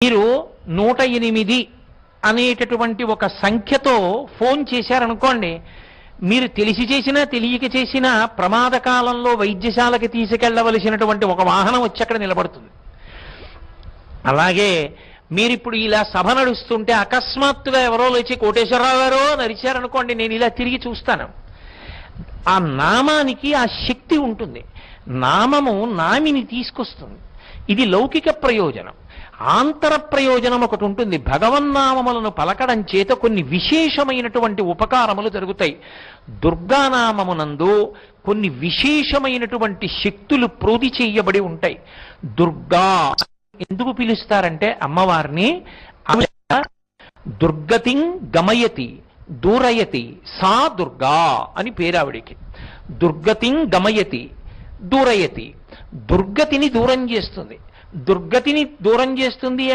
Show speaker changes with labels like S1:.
S1: మీరు 108 అనేటటువంటి ఒక సంఖ్యతో ఫోన్ చేశారనుకోండి, మీరు తెలిసి చేసినా తెలియక చేసినా ప్రమాదకాలంలో వైద్యశాలకి తీసుకెళ్లవలసినటువంటి ఒక వాహనం వచ్చి అక్కడ నిలబడుతుంది. అలాగే మీరిప్పుడు ఇలా సభ నడుస్తుంటే అకస్మాత్తుగా ఎవరో లేచి కోటేశ్వరరావు గారు నరిచారనుకోండి, నేను ఇలా తిరిగి చూస్తాను. ఆ నామానికి ఆ శక్తి ఉంటుంది. నామము నామిని తీసుకొస్తుంది. ఇది లౌకిక ప్రయోజనం. ఆంతర ప్రయోజనం ఒకటి ఉంటుంది. భగవన్నామములను పలకడం చేత కొన్ని విశేషమైనటువంటి ఉపకారములు జరుగుతాయి. దుర్గానామమునందు కొన్ని విశేషమైనటువంటి శక్తులు ప్రోది చేయబడి ఉంటాయి. దుర్గా ఎందుకు పిలుస్తారంటే అమ్మవారిని దుర్గతిం గమయతి దూరయతి సా దుర్గా అని పేరావిడికి. దుర్గతిం గమయతి దూరయతి, దుర్గతిని దూరం చేస్తుంది. దుర్గతిని దూరం చేస్తుంది అంటే